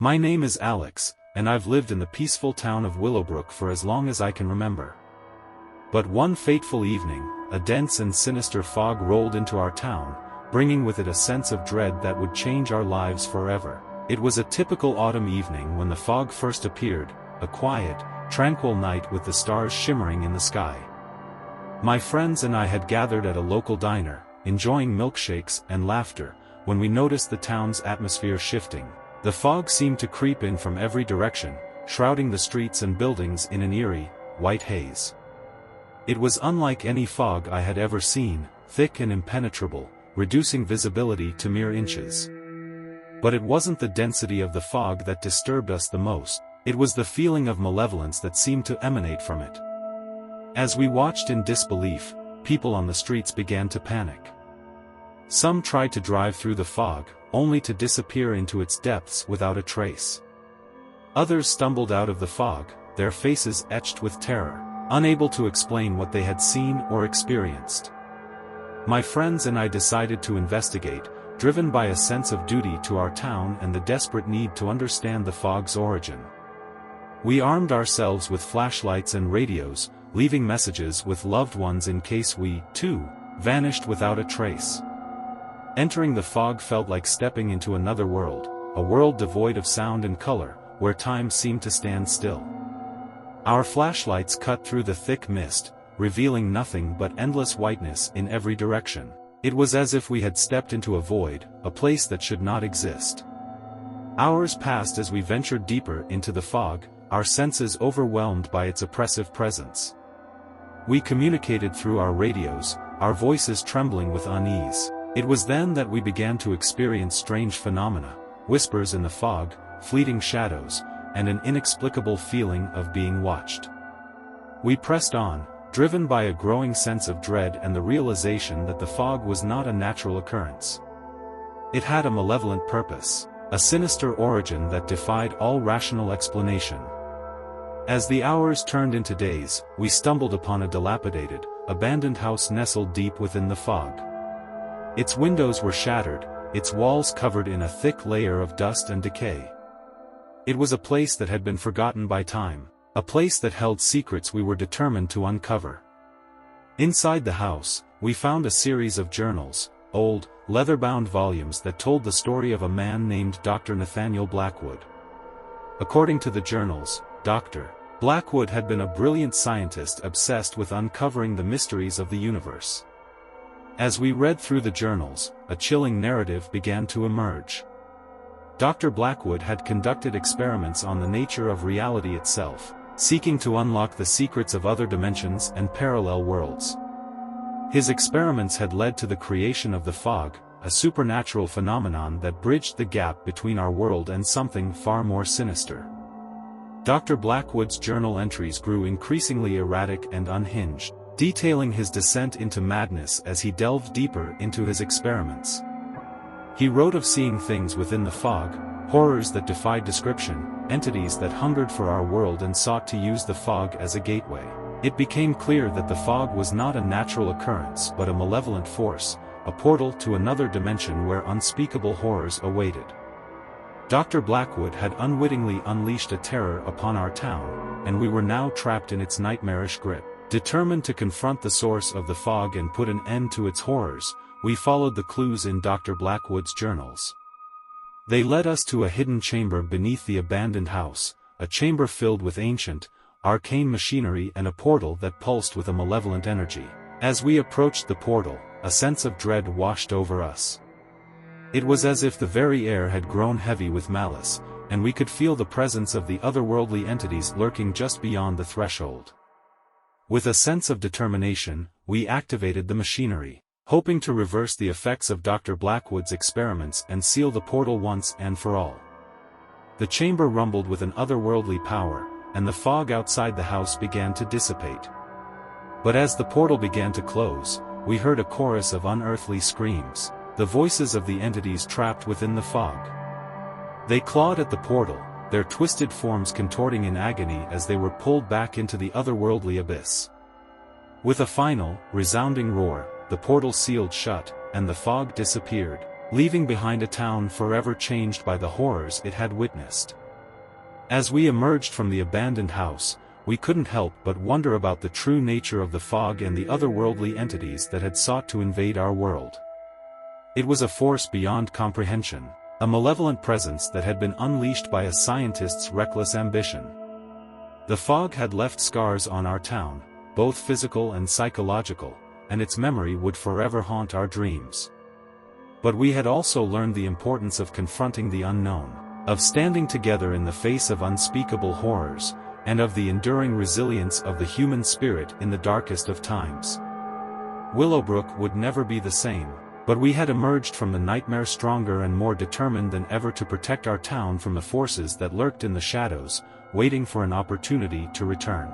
My name is Alex, and I've lived in the peaceful town of Willowbrook for as long as I can remember. But one fateful evening, a dense and sinister fog rolled into our town, bringing with it a sense of dread that would change our lives forever. It was a typical autumn evening when the fog first appeared, a quiet, tranquil night with the stars shimmering in the sky. My friends and I had gathered at a local diner, enjoying milkshakes and laughter, when we noticed the town's atmosphere shifting. The fog seemed to creep in from every direction, shrouding the streets and buildings in an eerie, white haze. It was unlike any fog I had ever seen, thick and impenetrable, reducing visibility to mere inches. But it wasn't the density of the fog that disturbed us the most, it was the feeling of malevolence that seemed to emanate from it. As we watched in disbelief, people on the streets began to panic. Some tried to drive through the fog, only to disappear into its depths without a trace. Others stumbled out of the fog, their faces etched with terror, unable to explain what they had seen or experienced. My friends and I decided to investigate, driven by a sense of duty to our town and the desperate need to understand the fog's origin. We armed ourselves with flashlights and radios, leaving messages with loved ones in case we, too, vanished without a trace. Entering the fog felt like stepping into another world, a world devoid of sound and color, where time seemed to stand still. Our flashlights cut through the thick mist, revealing nothing but endless whiteness in every direction. It was as if we had stepped into a void, a place that should not exist. Hours passed as we ventured deeper into the fog, our senses overwhelmed by its oppressive presence. We communicated through our radios, our voices trembling with unease. It was then that we began to experience strange phenomena, whispers in the fog, fleeting shadows, and an inexplicable feeling of being watched. We pressed on, driven by a growing sense of dread and the realization that the fog was not a natural occurrence. It had a malevolent purpose, a sinister origin that defied all rational explanation. As the hours turned into days, we stumbled upon a dilapidated, abandoned house nestled deep within the fog. Its windows were shattered, its walls covered in a thick layer of dust and decay. It was a place that had been forgotten by time, a place that held secrets we were determined to uncover. Inside the house, we found a series of journals, old, leather-bound volumes that told the story of a man named Dr. Nathaniel Blackwood. According to the journals, Dr. Blackwood had been a brilliant scientist obsessed with uncovering the mysteries of the universe. As we read through the journals, a chilling narrative began to emerge. Dr. Blackwood had conducted experiments on the nature of reality itself, seeking to unlock the secrets of other dimensions and parallel worlds. His experiments had led to the creation of the fog, a supernatural phenomenon that bridged the gap between our world and something far more sinister. Dr. Blackwood's journal entries grew increasingly erratic and unhinged, detailing his descent into madness as he delved deeper into his experiments. He wrote of seeing things within the fog, horrors that defied description, entities that hungered for our world and sought to use the fog as a gateway. It became clear that the fog was not a natural occurrence but a malevolent force, a portal to another dimension where unspeakable horrors awaited. Dr. Blackwood had unwittingly unleashed a terror upon our town, and we were now trapped in its nightmarish grip. Determined to confront the source of the fog and put an end to its horrors, we followed the clues in Dr. Blackwood's journals. They led us to a hidden chamber beneath the abandoned house, a chamber filled with ancient, arcane machinery and a portal that pulsed with a malevolent energy. As we approached the portal, a sense of dread washed over us. It was as if the very air had grown heavy with malice, and we could feel the presence of the otherworldly entities lurking just beyond the threshold. With a sense of determination, we activated the machinery, hoping to reverse the effects of Dr. Blackwood's experiments and seal the portal once and for all. The chamber rumbled with an otherworldly power, and the fog outside the house began to dissipate. But as the portal began to close, we heard a chorus of unearthly screams, the voices of the entities trapped within the fog. They clawed at the portal, their twisted forms contorting in agony as they were pulled back into the otherworldly abyss. With a final, resounding roar, the portal sealed shut, and the fog disappeared. leaving behind a town forever changed by the horrors it had witnessed. As we emerged from the abandoned house, we couldn't help but wonder about the true nature of the fog and the otherworldly entities that had sought to invade our world. It was a force beyond comprehension, a malevolent presence that had been unleashed by a scientist's reckless ambition. The fog had left scars on our town, both physical and psychological, and its memory would forever haunt our dreams. But we had also learned the importance of confronting the unknown, of standing together in the face of unspeakable horrors, and of the enduring resilience of the human spirit in the darkest of times. Willowbrook would never be the same, but we had emerged from the nightmare stronger and more determined than ever to protect our town from the forces that lurked in the shadows, waiting for an opportunity to return.